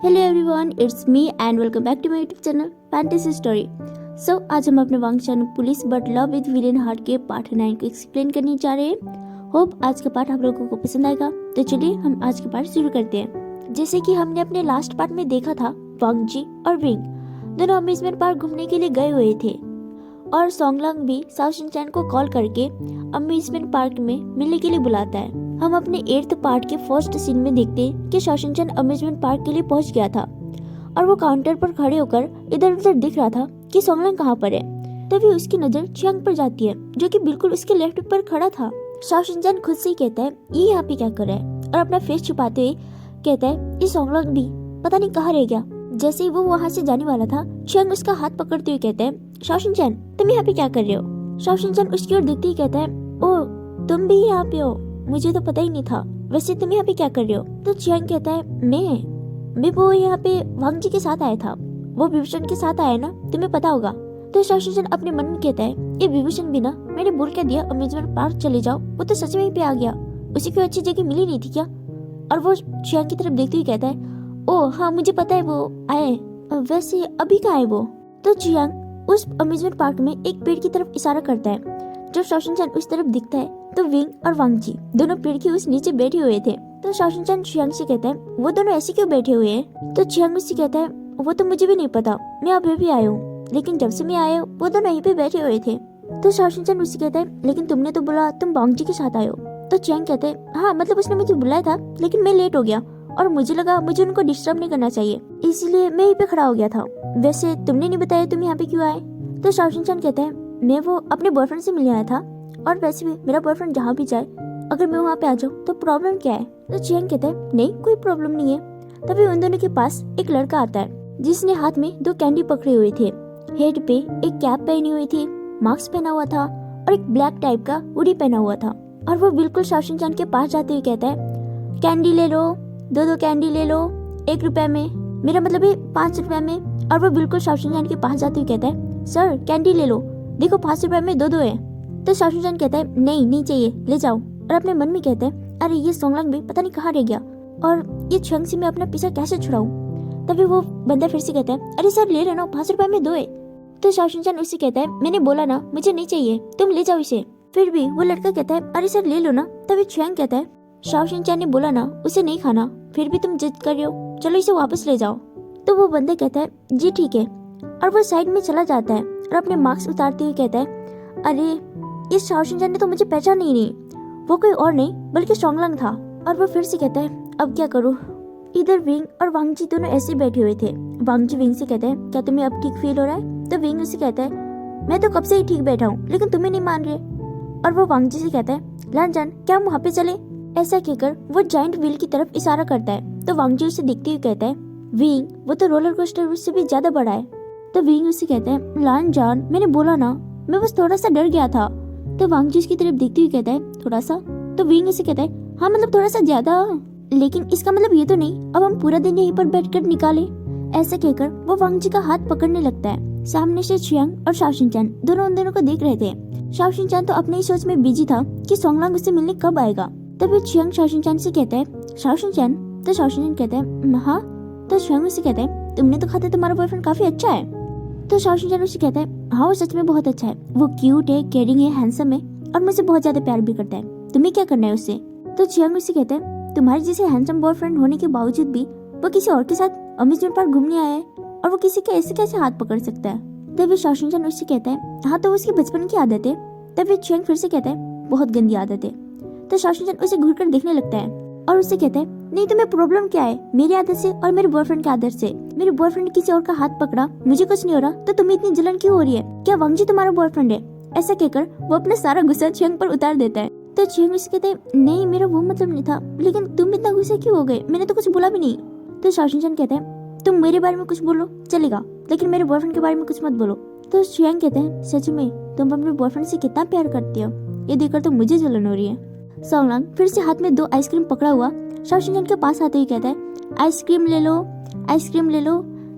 Hello everyone, it's me and welcome back to my YouTube channel fantasy story. आज हम अपने वांग channel police but love with villain heart के part 9 को explain करने जा रहे हैं। होप आज का पार्ट आप लोगों को पसंद आएगा। तो चलिए हम आज के पार्ट शुरू करते हैं। जैसे कि हमने अपने लास्ट पार्ट में देखा था, वांग जी और विंग दोनों अम्यूजमेंट पार्क घूमने के लिए गए हुए थे और सोंगलांग भी शाओ शिनचैन को कॉल करके अम्यूजमेंट पार्क में मिलने के लिए बुलाता है। हम अपने 8th पार्ट के फर्स्ट सीन में देखते हैं कि शाओ शिनचैन अम्यूजमेंट पार्क के लिए पहुंच गया था और वो काउंटर पर खड़े होकर इधर उधर दिख रहा था कि सोंगलांग कहाँ पर है। तभी उसकी नजर चियांग पर जाती है जो कि बिल्कुल उसके लेफ्ट पर खड़ा था। शाओ शिनचैन खुद से ही कहता है ये यहाँ पे क्या कर रहा है और अपना फेस छुपाते हुए कहता है ये सोंगलांग भी पता नहीं कहाँ रह गया। जैसे ही वो वहाँ से जाने वाला था, चियांग उसका हाथ पकड़ते हुए कहता है शाओ शिनचैन तुम यहाँ पे क्या कर रहे हो। शाओ शिनचैन उसकी ओर देखते ही कहता है ओ तुम भी यहाँ पे हो, मुझे तो पता ही नहीं था। वैसे तुम यहाँ पे क्या कर रहे हो। तो चियांग कहता है मैं वो यहाँ पे वांग जी के साथ आया था, वो विभूषण के साथ आया ना, तुम्हें पता होगा। तो शाओ शिनचैन अपने मन में कहता है ये विभूषण भी ना मैंने बोल के दिया अम्यूजमेंट पार्क चले जाओ, वो तो सच में ही पे आ गया, उसी को अच्छी जगह मिली नहीं थी क्या। और वो चियांग की तरफ देखते हुए कहता है ओ हाँ मुझे पता है वो आए, वैसे अभी कहाँ है वो। तो चियांग उस अम्यूजमेंट पार्क में एक पेड़ की तरफ इशारा करता है। जब शाओ शिनचैन उस तरफ दिखता है तो विंग और वांग जी दोनों पेड़ के उस नीचे बैठे हुए थे। तो शाओ शिनचैन चियांग से कहता है वो दोनों ऐसे क्यों बैठे हुए हैं। तो चियांग उससे कहता है वो तो मुझे भी नहीं पता, मैं अभी भी आया हूँ, लेकिन जब से मैं आया हूँ वो दोनों यहीं पे बैठे हुए थे। तो शाओ शिनचैन उससे कहता है लेकिन तुमने तो बोला तुम वांग जी के साथ आए हो। तो चियांग कहते हैं हाँ मतलब उसने मुझे बुलाया था लेकिन मैं लेट हो गया और मुझे लगा मुझे उनको डिस्टर्ब नहीं करना चाहिए, इसलिए मैं यहीं पे खड़ा हो गया था। वैसे तुमने नहीं बताया तुम यहाँ पे क्यों आए। तो शाओ शिनचैन कहता है मैं वो अपने बॉयफ्रेंड से मिलने आया था और वैसे भी मेरा बॉयफ्रेंड जहाँ भी जाए अगर मैं वहाँ पे आ जाऊँ तो प्रॉब्लम क्या है। तो चियांग कहता है नहीं कोई प्रॉब्लम नहीं है। तभी उन दोनों के पास एक लड़का आता है जिसने हाथ में 2 कैंडी पकड़े हुए थे, हेड पे एक कैप पहनी हुई थी, मास्क पहना हुआ था और एक ब्लैक टाइप का हुडी पहना हुआ था। और वो बिल्कुल शाओ शिनचैन के पास जाते हुए कहता है कैंडी ले लो, 2 कैंडी ले लो 1 रुपए में, मेरा मतलब है 5 रुपए में। और वो बिल्कुल शाओ शिनचैन के पास जाते हुए कहता है सर कैंडी ले लो, देखो 5 रुपए में 2 है। तो शाओ शिनचैन कहता है नहीं चाहिए, ले जाओ। और अपने मन में कहता है अरे ये सोंगलांग भी पता नहीं कहाँ रह गया और ये चियांग से मैं अपना पीछा कैसे छुड़ाऊं। तभी वो बंदा फिर से कहता है अरे सर ले लेना 5 रुपए में 2 है। तो शाओ शिनचैन उससे कहता है मैंने बोला ना मुझे नहीं चाहिए, तुम ले जाओ इसे। फिर भी वो लड़का कहता है अरे सर ले लो ना। तभी चियांग कहता है शाओ शिनचैन ने बोला ना उसे नहीं खाना, फिर भी तुम जिद कर रहे हो, चलो इसे वापस ले जाओ। तो वो बंदा कहता है जी ठीक है और वो साइड में चला जाता है और अपने मास्क उतारते हुए कहता है अरे इस शाओ शिनचैन ने तो मुझे पहचाना ही नहीं, वो कोई और नहीं बल्कि सोंगलांग था। और वो फिर से कहता है अब क्या करूँ। इधर विंग और वांग जी दोनों ऐसे बैठे हुए थे। वांग जी विंग से कहते हैं क्या तुम्हें अब ठीक फील हो रहा है। तो विंग उससे कहता है मैं तो कब से ही ठीक बैठा हूँ लेकिन तुम्हें नहीं मान रहे। और वो वांग जी से कहता है लान जान क्या हम वहाँ पे चले। ऐसा कहकर वो जाइंट व्हील की तरफ इशारा करता है। तो वांग जी उसे देखते हुए कहता है विंग वो तो रोलर कोस्टर से भी ज्यादा बड़ा है। तो विंग उससे कहता है लान जान मैंने बोला ना, मैं बस थोड़ा सा डर गया था। तो वांग जी उसकी तरफ देखते हुए कहता है थोड़ा सा। तो विंग उसे कहता है हाँ मतलब थोड़ा सा ज्यादा, लेकिन इसका मतलब ये तो नहीं अब हम पूरा दिन यहीं पर बैठकर निकाले। ऐसा कहकर वो वांग जी का हाथ पकड़ने लगता है। सामने से चियांग और शाओ शिनचैन दोनों उन दोनों को देख रहे थे। शाओ शिनचैन तो अपने ही सोच में बिजी था कि सोंगलांग उससे मिलने कब आएगा। तभी चियांग शाओ शिनचैन से कहता है शाओ शिनचैन। तो शाओ शिनचैन कहता है हाँ। तो चियांग उससे कहता है तुमने तो कहा था तुम्हारा बॉयफ्रेंड काफी अच्छा है। तो शाओ शिनचैन उससे कहता है हाँ वो सच में बहुत अच्छा है, वो क्यूट है, केयरिंग है, हैंडसम है और मुझसे बहुत ज्यादा प्यार भी करता है, तुम्हें क्या करना है उससे। तो चियांग उससे कहता है तुम्हारे जैसे हैंडसम बॉयफ्रेंड होने के बावजूद भी वो किसी और के साथ अम्यूजमेंट पार्क घूमने आया है और वो किसी के ऐसे कैसे हाथ पकड़ सकता है। तभी शाओ शिनचैन उससे कहता है हाँ तो उसकी बचपन की आदत है। तभी चियांग फिर से कहता है बहुत गंदी आदत है। तो शाओ शिनचैन उसे घूर कर देखने लगता है और उससे कहता है नहीं तुम्हें प्रॉब्लम क्या है मेरी आदत से और मेरे बॉयफ्रेंड की आदत से। मेरे बॉयफ्रेंड ने किसी और का हाथ पकड़ा, मुझे कुछ नहीं हो रहा, तो तुम्हें इतनी जलन क्यों हो रही है, क्या वांग जी तुम्हारा बॉयफ्रेंड है। ऐसा कहकर वो अपना सारा गुस्सा चियांग पर उतार देता है। तो चियांग उससे कहते हैं नहीं मेरा वो मतलब नहीं था, लेकिन तुम इतना गुस्से क्यों हो गए, मैंने तो कुछ बोला भी नहीं। तो शाओ शिनचैन कहते हैं तुम मेरे बारे में कुछ बोलो चलेगा, लेकिन मेरे बॉयफ्रेंड के बारे में कुछ मत बोलो। तो चियांग कहते हैं सच में तुम अपने बॉयफ्रेंड से कितना प्यार करती हो, ये देखकर तो मुझे जलन हो रही है। सोंगलांग फिर से हाथ में 2 आइसक्रीम पकड़ा हुआ शाओ शिनचैन के पास आते ही कहता है आइसक्रीम ले लो, आइसक्रीम ले लो,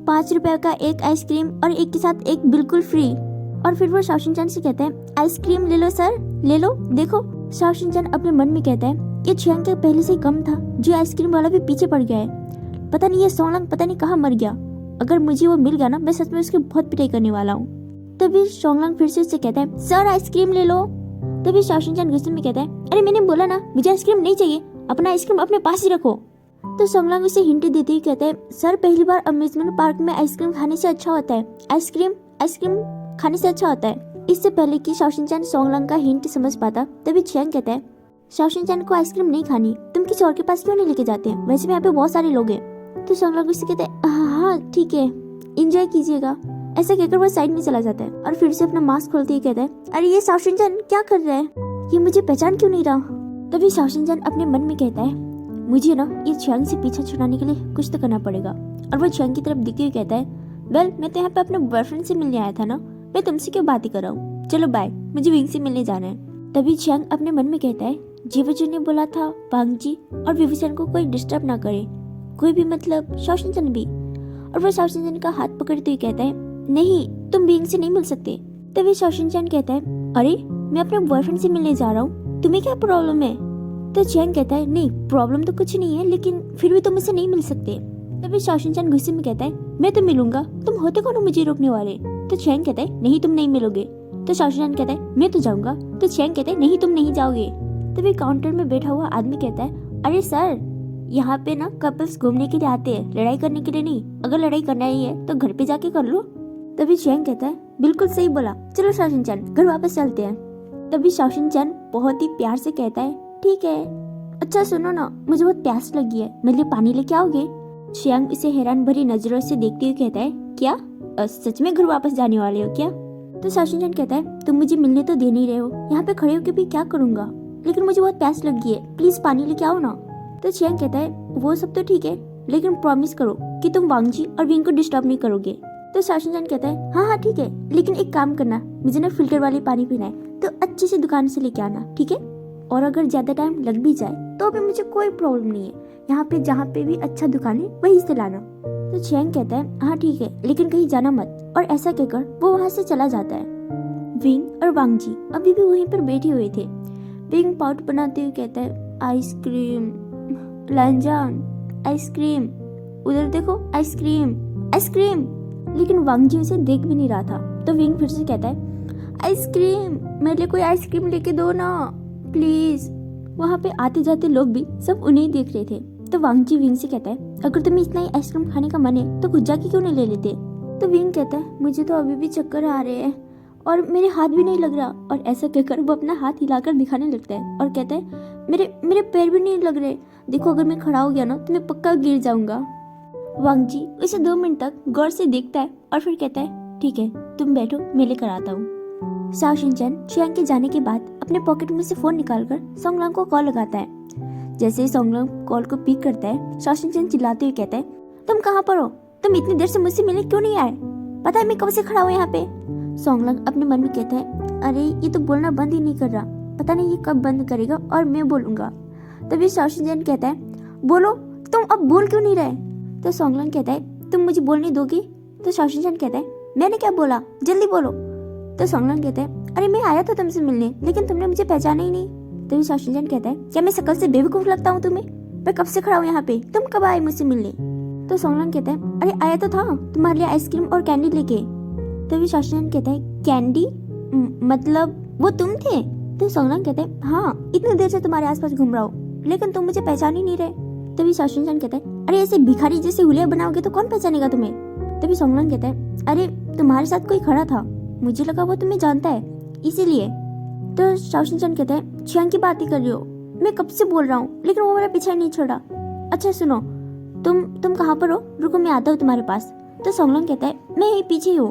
5 रुपए का एक आइसक्रीम और एक के साथ एक बिल्कुल फ्री। और फिर वो शाओ शिनचैन से कहते हैं आइसक्रीम ले लो सर, ले लो। देखो शाओ शिनचैन अपने मन में कहता है ये चियांग के पहले से ही कम था, जो आइसक्रीम वाला भी पीछे पड़ गया है। पता नहीं ये सोंगलांग पता नहीं कहाँ मर गया। अगर मुझे वो मिल गया ना, मैं सच में उसकी बहुत पिटाई करने वाला हूँ। तभी सोंगलांग फिर से उससे कहता है, सर आइसक्रीम ले लो। तभी शाओशिनचान गुस्से में कहता है, अरे मैंने बोला ना मुझे आइसक्रीम नहीं चाहिए, अपना आइसक्रीम अपने पास ही रखो। तो सोंगलांग उसे हिंट देते ही कहता है, सर पहली बार अम्यूजमेंट पार्क में आइसक्रीम खाने से अच्छा होता है, आइसक्रीम खाने से अच्छा होता है। इससे पहले कि शाओशिनचान सोंगलांग का हिंट समझ पाता, तभी चियांग कहता है, शाओशिनचान को आइसक्रीम नहीं खानी, तुम किसी और के पास क्यों नहीं लेके जाते हैं, वैसे भी यहाँ पे बहुत सारे लोग हैं। तो सोंगलांग उससे कहता है, हाँ ठीक है, एंजॉय कीजिएगा। ऐसा कहकर वो साइड में चला जाता है और फिर से अपना मास्क खोलते ही कहता है, अरे ये शाओशिनचान क्या कर रहा है, ये मुझे पहचान क्यों नहीं रहा। तभी शाओशिनचान अपने मन में कहता है, मुझे ना ये चियांग से पीछा छुड़ाने के लिए कुछ तो करना पड़ेगा। और वो चियांग की तरफ दिखते हुए कहता है, वेल मैं तो यहाँ पे अपने बॉयफ्रेंड से मिलने आया था ना, मैं तुमसे क्यों बात ही कर रहा हूँ, चलो बाय, मुझे विंग से मिलने जाना है। तभी चियांग अपने मन में कहता है, जीवजू ने बोला था वांग जी और विविसन को कोई डिस्टर्ब ना करे, कोई भी मतलब शाओशिनचान भी। और वो शाओशिनचान का हाथ पकड़ते हुए कहता है, नहीं तुम विंग से नहीं मिल सकते। तभी शाओशिनचान कहता है, अरे मैं अपने बॉयफ्रेंड से मिलने जा रहा हूँ, तुम्हें क्या प्रॉब्लम है। तो चियांग कहता है, नहीं प्रॉब्लम तो कुछ नहीं है, लेकिन फिर भी तुम मुझसे नहीं मिल सकते। तभी शाओशिनचान गुस्से में कहता है, मैं तो मिलूंगा, तुम होते कौन हो मुझे रोकने वाले। तो चियांग कहता है, नहीं तुम नहीं मिलोगे। तो शाओशिनचान कहता है, मैं तो जाऊंगा। तो चियांग कहता है, नहीं तुम नहीं जाओगे। तभी काउंटर में बैठा हुआ आदमी कहता है, अरे सर यहाँ पे ना कपल्स घूमने के लिए आते हैं, लड़ाई करने के लिए नहीं, अगर लड़ाई करना ही है तो घर पे जाके कर लो। तभी चियांग कहता है, बिल्कुल सही बोला, चलो शाओशिनचान घर वापस चलते हैं। तभी शाओशिनचान बहुत ही प्यार से कहता है, ठीक है, अच्छा सुनो ना, मुझे बहुत प्यास लगी है, मेरे लिए पानी लेके आओगे। चियांग इसे हैरान भरी नजरों से देखते हुए कहता है, क्या सच में घर वापस जाने वाले हो क्या। तो शाओशिनचान कहता है, तुम मुझे मिलने तो दे नहीं रहे हो, यहाँ पे खड़े होकर भी क्या करूंगा, लेकिन मुझे बहुत प्यास लगी है, प्लीज पानी लेके आओ ना। तो चियांग कहता है, वो सब तो ठीक है, लेकिन प्रॉमिस करो कि तुम वांग जी और विंग को डिस्टर्ब नहीं करोगे। तो शाओशिनचान कहता है, हाँ ठीक है, लेकिन एक काम करना, मुझे ना फिल्टर वाली पानी पीना है, तो अच्छी सी दुकान से लेके आना, ठीक है, और अगर ज्यादा टाइम लग भी जाए तो भी मुझे कोई प्रॉब्लम नहीं है, यहाँ पे जहाँ पे भी अच्छा दुकान है वहीं से लाना। तो चियांग कहता है, हाँ ठीक है, लेकिन कहीं जाना मत। और ऐसा कहकर वो वहाँ से चला जाता है। विंग और वांग जी अभी भी वहीं पर बैठे हुए थे। विंग पाउट बनाते हुए कहता है, आइसक्रीम लांजान, आइसक्रीम, उधर देखो आइसक्रीम आइसक्रीम। लेकिन वांग जी उसे देख भी नहीं रहा था। तो विंग फिर से कहता है, आइसक्रीम, मेरे लिए कोई आइसक्रीम लेके दो ना प्लीज। वहाँ पे आते जाते लोग भी सब उन्हें ही देख रहे थे। तो वांग जी विंग से कहता है, अगर तुम्हें इतना ही आइसक्रीम खाने का मन है तो खुद जाके क्यों नहीं ले लेते। तो विंग कहता है, मुझे तो अभी भी चक्कर आ रहे हैं और मेरे हाथ भी नहीं लग रहा। और ऐसा कहकर वो अपना हाथ हिलाकर दिखाने लगता है और कहता है, मेरे पैर भी नहीं लग रहे, देखो अगर मैं खड़ा हो गया ना तो मैं पक्का गिर जाऊंगा। वांग जी उसे 2 मिनट तक गौर से देखता है और फिर कहता है, ठीक है तुम बैठो, मैं लेकर आता हूँ। शाओशिनचान चियांग के जाने के बाद अपने पॉकेट में से फोन निकालकर सोंगलांग को कॉल लगाता है। जैसे ही सोंगलांग कॉल को पिक करता है, शाओशिनचान चिल्लाते हुए कहता है, तुम कहाँ पर हो, तुम इतनी देर से मुझसे मिलने क्यों नहीं आए, पता है मैं कब से खड़ा हूँ यहाँ पे। सोंगलांग अपने मन में कहता है, अरे ये तो बोलना बंद ही नहीं कर रहा, पता नहीं ये कब बंद करेगा और मैं बोलूंगा। तभी शाओशिनचान कहता है, बोलो, तुम अब बोल क्यों नहीं रहे। तो सोंगलांग कहता है, तुम मुझे बोलने दोगे। तो शाओशिनचान कहता है, मैंने क्या बोला, जल्दी बोलो। तो सोंगलांग कहता है, अरे मैं आया था तुमसे मिलने, लेकिन तुमने मुझे पहचाना ही नहीं। तभी शाओशिनचान कहता है, क्या मैं शकल से बेवकूफ लगता हूँ तुम्हें, मैं कब से खड़ा हूँ यहाँ पे, तुम कब आए मुझसे मिलने। तो सोंगलांग कहता है, अरे आया तो था तुम्हारे लिए आइसक्रीम और कैंडी लेके। तभी शाओशिनचान कहता है, कैंडी, मतलब वो तुम थे। तो सोंगलांग कहता है, हाँ इतनी देर से तुम्हारे आसपास घूम रहा हूँ, लेकिन तुम मुझे पहचान ही नहीं रहे। तभी शाओशिनचान कहता है, अरे ऐसे भिखारी जैसे हुलिया बनाओगे तो कौन पहचानेगा तुम्हें। तभी सोंगलांग कहता है, अरे तुम्हारे साथ कोई खड़ा था, मुझे लगा वो तुम्हें जानता है इसीलिए। तो शाओशिनचान कहता है, चियांग की बात ही कर रही हो, मैं कब से बोल रहा हूँ लेकिन वो मेरा पीछा नहीं छोड़ा। अच्छा सुनो, तुम कहाँ पर हो, रुको मैं आता हूँ तुम्हारे पास। तो सोंगलांग कहता है, मैं यही पीछे ही हूँ,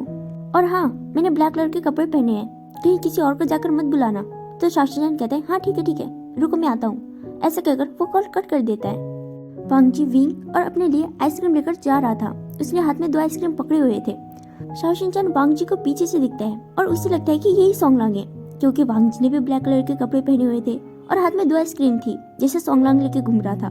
और हाँ मैंने ब्लैक कलर के कपड़े पहने हैं, कहीं किसी और को जाकर मत बुलाना। तो शाओशिनचान कहता है, हाँ ठीक है, रुको मैं आता हूँ। ऐसा कहकर वो कॉल कट कर देता है। वांग जी विंग और अपने लिए आइसक्रीम लेकर जा रहा था, उसने हाथ में 2 आइसक्रीम पकड़े हुए थे। शाओशिनचान वांग जी को पीछे से दिखता है और उसे लगता है कि यही सोंगलांग है, क्योंकि वांग जी ने भी ब्लैक कलर के कपड़े पहने हुए थे और हाथ में 2 आइसक्रीम थी जैसे सोंगलांग लेके घूम रहा था।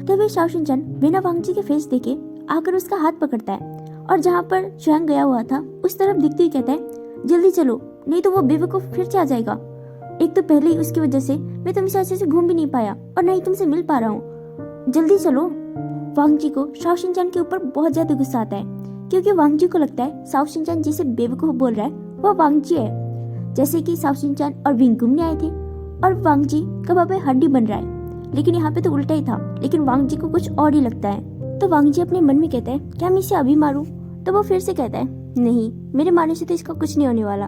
तभी शाओशिनचान बिना वांग जी के फेस देखे आकर उसका हाथ पकड़ता है और जहाँ पर चियांग गया हुआ था उस तरफ दिखते ही कहता है, जल्दी चलो नहीं तो वो बेवकूफ फिर से आ जाएगा। एक तो पहले ही उसकी वजह से मैं तुमसे अच्छे से घूम भी नहीं पाया और नहीं तुमसे मिल पा रहा हूँ, जल्दी चलो। वांग जी को शाओ शिनचान के ऊपर बहुत ज्यादा गुस्सा आता है, क्योंकि वांग जी को लगता है शाओ शिनचान जिसे बेवकूफ बोल रहा है वो वांग जी है। जैसे कि शाओ शिनचान और विंग घूमने आए थे और वांग जी कबाब में हड्डी बन रहा है, लेकिन यहाँ पे तो उल्टा ही था, लेकिन वांग जी को कुछ और ही लगता है। तो वांग जी अपने मन में कहता है क्या मैं इसे अभी मारूं? तो वो फिर से कहता है नहीं, मेरे मारने से तो इसका कुछ नहीं होने वाला।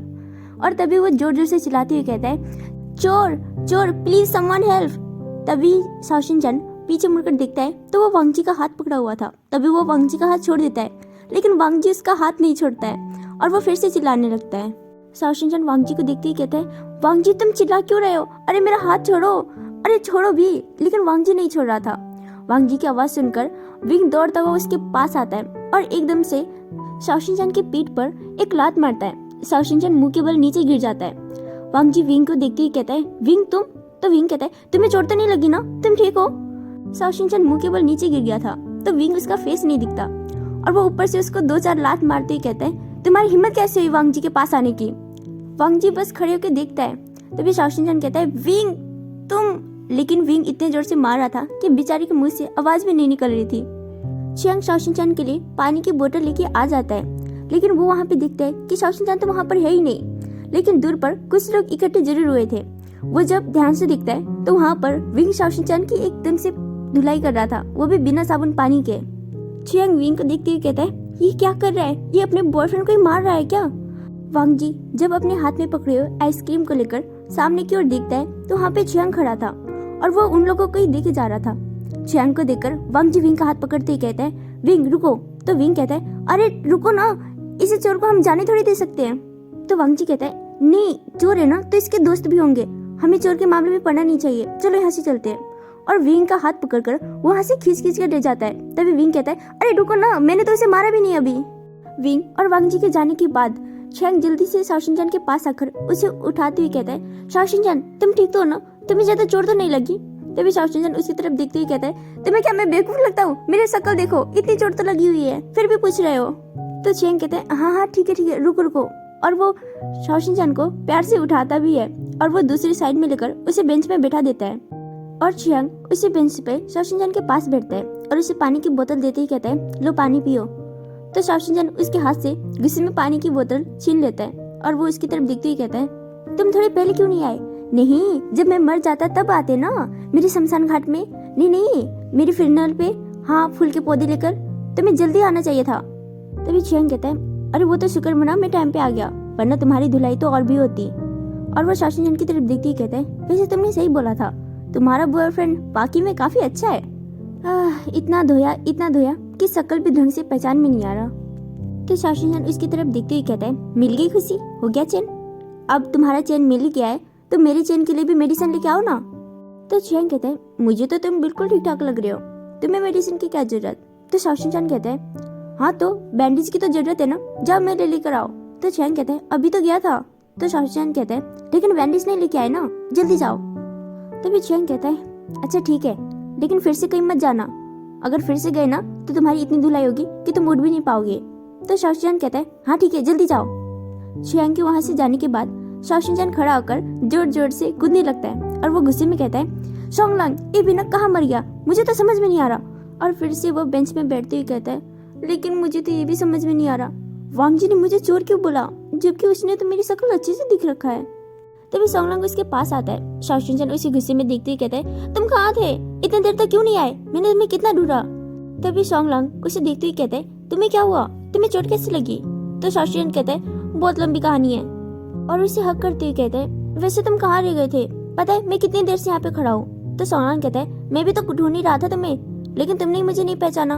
और तभी वो जोर जोर से चिल्लाते हुए कहता है चोर चोर प्लीज समवन हेल्प। तभी शाओ शिनचान पीछे मुड़कर देखता है तो वो वांग जी का हाथ पकड़ा हुआ था। तभी वो वांग जी का हाथ छोड़ देता है, लेकिन वांग जी उसका हाथ नहीं छोड़ता है और वो फिर से चिल्लाने लगता है। शाओ शिनचान वांग जी को देखते ही कहता है वांग जी तुम चिल्ला क्यों रहे हो? अरे मेरा हाथ छोड़ो, अरे छोड़ो भी। लेकिन वांग जी नहीं छोड़ रहा था। वांग जी की आवाज सुनकर विंग दौड़ता हुआ उसके पास आता है और एकदम से शाओ शिनचान की पीठ पर एक लात मारता है। शाओ शिनचान मुंह के बल नीचे गिर जाता है। वांग जी विंग को देखते ही कहता है विंग तुम? तो विंग कहता है तुम्हें चोट तो नहीं लगी ना, तुम ठीक हो? शाओ शिनचान मुंह के बल नीचे गिर गया था तो विंग उसका फेस नहीं दिखता और वो ऊपर से उसको 2-4 लात मारते ही कहता है तुम्हारी हिम्मत कैसे हुई वांग जी के पास आने की? वांग जी बस खड़े होकर देखता है। तभी शाओ शिनचान कहता है विंग तुम? लेकिन विंग इतने जोर से मार रहा था कि बेचारी के मुंह से आवाज भी नहीं निकल रही थी। चियांग शाओ शिनचान के लिए पानी की बोतल लेके आ जाता है, लेकिन वो वहाँ पे दिखता है कि शाओ शिनचान तो वहाँ पर है ही नहीं, लेकिन दूर पर कुछ लोग इकट्ठे जरूर हुए थे। वो जब ध्यान से दिखता है तो वहाँ पर विंग शाओ शिनचान की एकदम से धुलाई कर रहा था, वो भी बिना साबुन पानी के। चियांग विंग को देखते हुए कहता है ये क्या कर रहा है? ये अपने बॉयफ्रेंड को ही मार रहा है क्या? वांग जी जब अपने हाथ में पकड़े हुए आइसक्रीम को लेकर सामने की ओर देखता है तो वहाँ पे चियांग खड़ा था और वो उन लोगों को ही देखे जा रहा था। चियांग को देखकर वांग जी विंग का हाथ पकड़ते ही कहता है विंग रुको। तो विंग कहता है अरे रुको ना, इसे चोर को हम जाने थोड़ी दे सकते हैं। तो वांग जी कहता है नहीं, चोर है ना तो इसके दोस्त भी होंगे, हमें चोर के मामले में पड़ना नहीं चाहिए, चलो यहाँ से चलते हैं। और विंग का हाथ पकड़कर वहाँ से खींच खींच कर ले जाता है। तभी विंग कहता है अरे रुको ना, मैंने तो इसे मारा भी नहीं अभी। विंग और वांग जी के जाने के बाद चियांग जल्दी से शाओ शिनचान के पास आकर उसे उठाते हुए कहता है शाओ शिनचान तुम ठीक तो हो ना, तुम्हें ज्यादा चोट तो नहीं लगी? तभी शाओ शिनचान उसकी तरफ देखते हुए कहता है तुम्हें क्या मैं बेवकूफ लगता हूँ? मेरे शक्ल देखो, इतनी चोट तो लगी हुई है, फिर भी पूछ रहे हो। तो चियांग कहता है हाँ हाँ ठीक है रुको रुको। और वो शाओ शिनचान को प्यार से उठाता भी है और वो दूसरी साइड में लेकर उसे बेंच पे बैठा देता है। और चियांग उसी बेंच पे शाओ शिनचान के पास बैठता है और उसे पानी की बोतल देते ही कहता है लो पानी पियो। तो शाओ शिनचान उसके हाथ से गुस्से में पानी की बोतल छीन लेता है और वो उसकी तरफ देखते ही कहता है तुम थोड़ी पहले क्यों नहीं आए? नहीं, जब मैं मर जाता तब आते ना, मेरे शमशान घाट में। नहीं मेरी फिनल पे, हाँ फूल के पौधे लेकर, तुम्हें जल्दी आना चाहिए था। तभी चियांग कहता है अरे वो तो शुक्र मना मैं टाइम पे आ गया, वरना तुम्हारी धुलाई तो और भी होती। और वो शाओ शिनचान की तरफ देखते ही कहता है वैसे तुमने सही बोला था, तुम्हारा बॉयफ्रेंड वाकई में काफी अच्छा है। इतना धोया कि शक्ल भी ढंग से पहचान में नहीं आ रहा। तो शाओ शिनचान उसकी तरफ देखते हुए कहता है मिल गई खुशी, हो गया चैन? अब तुम्हारा चैन मिल ही गया है तो मेरे चैन के लिए भी मेडिसिन लेके आओ ना। तो चियांग कहता है मुझे तो तुम बिल्कुल ठीक ठाक लग रहे हो, तुम्हें मेडिसिन की क्या जरूरत? तो शाओ शिनचान कहता है हाँ तो बैंडेज की तो जरूरत है ना, जाओ मेरे लेकर आओ। तो चियांग कहता है अभी तो गया था। तो शाओ शिनचान कहता है लेकिन बैंडेज नहीं लेके आए ना, जल्दी जाओ। तभी चियांग कहता है अच्छा ठीक है, लेकिन फिर से कहीं मत जाना, अगर फिर से गए ना तो तुम्हारी इतनी धुलाई होगी कि तुम उठ भी नहीं पाओगे। तो शाओ शिनचान कहता है हाँ ठीक है जल्दी जाओ। चियांग के वहां से जाने के बाद शाओ शिनचान खड़ा होकर जोर जोर से कूदने लगता है और वो गुस्से में कहता है शोंगलांग ये बिना कहाँ मर गया, मुझे तो समझ में नहीं आ रहा। और फिर से वो बेंच में बैठते हुए कहता है लेकिन मुझे तो ये भी समझ में नहीं आ रहा, वांग जी ने मुझे चोर क्यों बोला जबकि उसने तो मेरी शक्ल अच्छे से दिख रखा है। तभी शोंगलांग उसके पास आता है। शाओ शिनचान उसे गुस्से में देखते हुए कहता है तुम कहाँ थे, इतनी देर तक क्यों नहीं आए, मैंने तुम्हें कितना ढूंढा। तभी शोंगलांग उसे देखते हुए कहता है तुम्हें क्या हुआ, तुम्हें चोट कैसे लगी? तो शाओ शिनचान कहता है बहुत लंबी कहानी है और उसे हक करते हुए कहते हैं वैसे तुम कहाँ रह गए थे, पता है मैं कितनी देर से यहाँ पे खड़ा हूँ। तो शोंगलांग कहता है मैं भी तो ढूंढ ही रहा था तुम्हें, लेकिन तुमने मुझे नहीं पहचाना।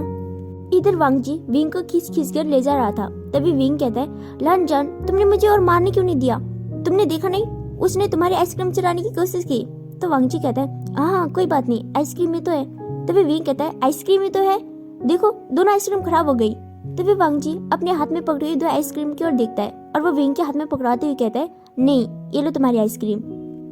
इधर वांग जी विंग को खींच खींच कर ले जा रहा था। तभी विंग कहता है लन जान तुमने मुझे और मारने क्यों नहीं दिया, तुमने देखा नहीं उसने तुम्हारी आइसक्रीम चुराने की कोशिश की। तो वांग जी कहता है हाँ कोई बात नहीं, आइसक्रीम ही तो है। तभी विंग कहता है आइसक्रीम ही तो है, देखो दोनों आइसक्रीम खराब हो गई। तभी वांग जी अपने हाथ में पकड़ी हुई 2 आइसक्रीम की ओर देखता है और वो विंग के हाथ में पकड़ाते हुए कहता है नहीं ये लो तुम्हारी आइसक्रीम।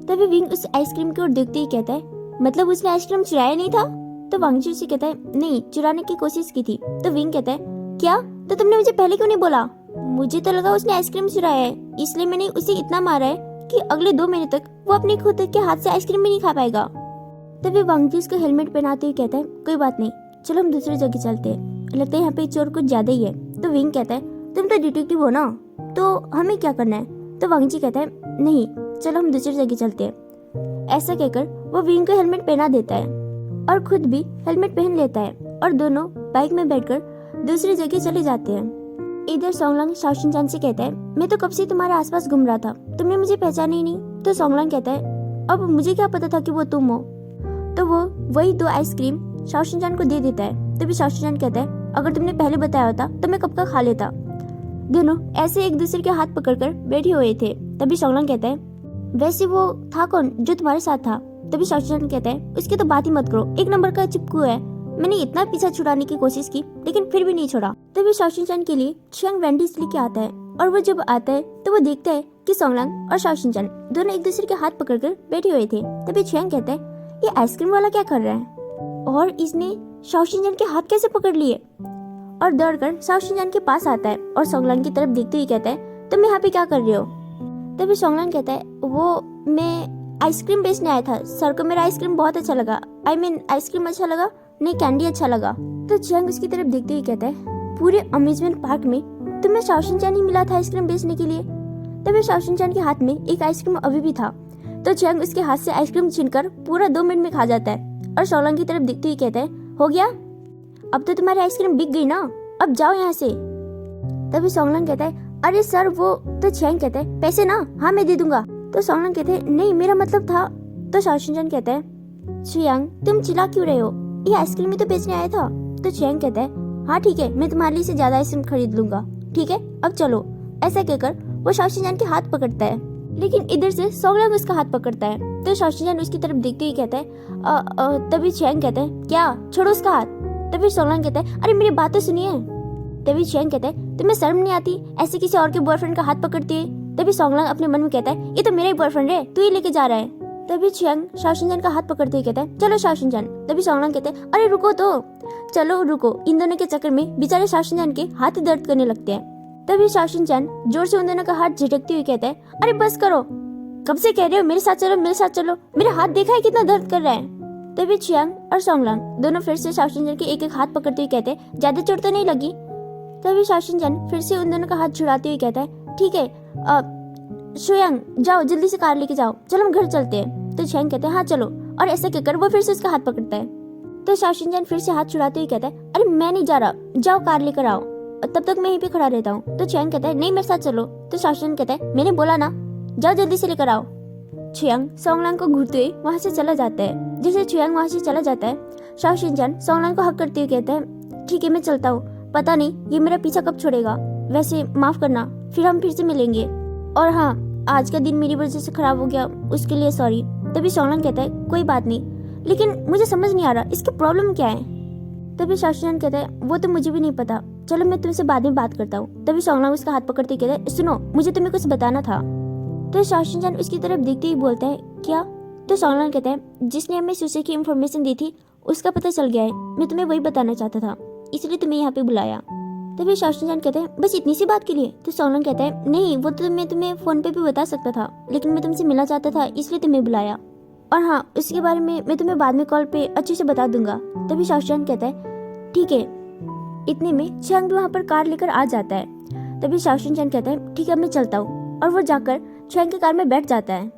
तभी विंग उस आइसक्रीम की ओर देखते ही कहता है मतलब उसने आइसक्रीम चुराया नहीं था? तो वांग जी उसे कहता है नहीं चुराने की कोशिश की थी। तो विंग कहता है क्या, तो तुमने मुझे पहले क्यों नहीं बोला? मुझे तो लगा उसने आइसक्रीम चुराया है, इसलिए मैंने उसे इतना मारा है कि अगले 2 महीने तक वो अपने खुद के हाथ से आइसक्रीम भी नहीं खा पाएगा। तभी वांग जी उसको हेलमेट पहनाते हुए कहता है कोई बात नहीं, चलो हम दूसरी जगह चलते हैं, लगता है यहाँ पे चोर कुछ ज्यादा ही है। तो विंग कहता है तुम तो डिटेक्टिव हो ना, तो हमें क्या करना है। तो वांगजी कहता है नहीं, चलो हम दूसरी जगह चलते हैं। ऐसा कहकर वो विंग को हेलमेट पहना देता है और खुद भी हेलमेट पहन लेता है और दोनों बाइक में बैठकर दूसरी जगह चले जाते हैं। इधर सोंगलांग शाओशिनचान से कहता है मैं तो कब से तुम्हारे आसपास घूम रहा था, तुमने मुझे पहचाना ही नहीं। तो सोंगलांग कहता है अब मुझे क्या पता था कि वो तुम हो। तो वो वही 2 आइसक्रीम शाओशिनचान को दे देता है। तभी शाओशिनचान कहता है अगर तुमने पहले बताया होता तो मैं कब का खा लेता। दोनों ऐसे एक दूसरे के हाथ पकड़कर बैठे हुए थे। तभी सोंगलांग कहता है वैसे वो था कौन जो तुम्हारे साथ था। तभी शाओशिनचान कहता है उसकी तो बात ही मत करो, एक नंबर का चिपकू है। मैंने इतना पीछा छुड़ाने की कोशिश की लेकिन फिर भी नहीं छोड़ा। तभी शाओशिनचान के लिए चियांग वेंडीज लेके आता है और वो जब आता है तो वो देखता है कि सोंगलांग और शाओशिनचान दोनों एक दूसरे के हाथ पकड़कर बैठे हुए थे। तभी चियांग कहता है ये आइसक्रीम वाला क्या कर रहा है और इसने शाओशिनचान के हाथ कैसे पकड़ लिए। और दौड़कर शाओशिनचान के पास आता है और सोंगलांग की तरफ देखते हुए कहता है तुम यहाँ पे क्या कर रहे हो। तभी सोंगलांग कहता है वो मैं आइसक्रीम बेचने आया था, सर को मेरा आइसक्रीम बहुत अच्छा लगा। आइसक्रीम अच्छा लगा नहीं, कैंडी अच्छा लगा। तो चियांग उसकी तरफ देखते हुए कहता है पूरे अम्यूजमेंट पार्क में तुम्हें शाओशिनचान ही मिला था आइसक्रीम बेचने के लिए। तभी शाओशिनचान के हाथ में एक आइसक्रीम अभी भी था। तो चियांग उसके हाथ से आइसक्रीम छीनकर पूरा 2 मिनट में खा जाता है और सोंगलांग की तरफ देखते हुए कहता है हो गया, अब तो तुम्हारी आइसक्रीम बिक गई ना, अब जाओ यहाँ से। तभी सोंगलांग कहता है अरे सर वो। तो चियांग कहता है पैसे ना, हाँ मैं दे दूंगा। तो सोंगलांग कहते हैं नहीं मेरा मतलब था। तो शाओशिनचान कहता है चियांग तुम चिल्ला क्यों रहे हो, ये आइसक्रीम ही तो बेचने आया था। तो चियांग कहता है हाँ ठीक है, मैं तुम्हारे लिए से ज्यादा आइसक्रीम खरीद लूंगा, ठीक है अब चलो। ऐसा कहकर वो शाओशिनचान के हाथ पकड़ता है लेकिन इधर से सोंगलांग उसका हाथ पकड़ता है। तो शाओशिनचान उसकी तरफ देखते ही कहता है तभी चियांग कहता है क्या, छोड़ो उसका हाथ। तभी सोंगलांग कहता है अरे मेरी बात तो सुनिए। तभी चियांग कहता है तुम्हें शर्म नहीं आती ऐसे किसी और के बॉयफ्रेंड का हाथ पकड़ती है। तभी सोंगलांग अपने मन में कहता है ये तो मेरा ही बॉयफ्रेंड है, तू ही लेके जा रहा है। तभी चियांग शाओशिनचान का हाथ पकड़ते ही कहता है चलो शाओशिनचान। तभी सोंगलांग कहते हैं अरे रुको तो, चलो रुको। इन दोनों के चक्कर में बेचारे शाओशिनचान के हाथ दर्द करने लगते हैं। तभी शाओशिनचान जोर से उन दोनों का हाथ झटकते हुए कहता है अरे बस करो, कब से कह रहे हो मेरे साथ चलो मेरे साथ चलो, मेरा हाथ देखा है कितना दर्द कर रहा है। तभी चियांग और सोंगलांग दोनों फिर से शाओशिनचान के एक एक हाथ पकड़ते हुए कहते हैं ज्यादा चोट तो नहीं लगी। तभी शाओशिनचान फिर से उन दोनों का हाथ छुड़ाते हुए कहता है ठीक है शुयांग जाओ जल्दी से कार लेके जाओ, चलो हम घर चलते हैं। तो चियांग कहते हैं हाँ चलो। और ऐसा कहकर वो फिर से उसका हाथ पकड़ता है। तो शाओशिनचान फिर से हाथ छुड़ाते हुए कहता है अरे मैं नहीं जा रहा, जाओ कार लेकर आओ, तब तक मैं यहीं पे खड़ा रहता हूँ। तो चियांग कहता है नहीं मेरे साथ चलो। तो शाओशिनचान कहता है मैंने बोला ना, जाओ जल्दी से लेकर आओ। चियांग सोंगलांग को घूरते हुए वहां से चला जाता है। जैसे चियांग वहां से चला जाता है शाओशिनचान सोंगलांग को हक करते हुए कहता है ठीक है मैं चलता हूँ, पता नहीं ये मेरा पीछा कब छोड़ेगा, वैसे माफ करना, फिर हम फिर से मिलेंगे। और हाँ आज का दिन मेरी वजह से खराब हो गया उसके लिए सॉरी। तभी सोंगलांग कहता है कोई बात नहीं, लेकिन मुझे समझ नहीं आ रहा इसकी प्रॉब्लम क्या है। तभी शाओशिनचान कहता है वो तो मुझे भी नहीं पता, चलो मैं तुमसे बाद में बात करता हूँ। तभी सोंगलांग उसका हाथ पकड़ते कहता है सुनो मुझे तुम्हें कुछ बताना था। तो शाओशिनचान उसकी तरफ देखते ही बोलता है क्या। तो सोंगलांग कहता है जिसने हमें सुसे की इन्फॉर्मेशन दी थी उसका पता चल गया है, मैं तुम्हें वही बताना चाहता था इसलिए तुम्हें यहाँ पे बुलाया। तभी शाओशिनचान कहते हैं बस इतनी सी बात के लिए। तो सोंगलांग कहता है नहीं वो तो मैं तुम्हें फोन पे भी बता सकता था, लेकिन मैं तुमसे मिलना चाहता था इसलिए तुम्हें बुलाया, और हाँ उसके बारे में मैं तुम्हें बाद में कॉल पे अच्छे से बता दूंगा। तभी शाओशिनचान कहता है ठीक है। इतने में चियांग भी वहाँ पर कार लेकर आ जाता है। तभी शाओशिनचान कहता है ठीक है मैं चलता हूँ, और वो जाकर चियांग की कार में बैठ जाता है।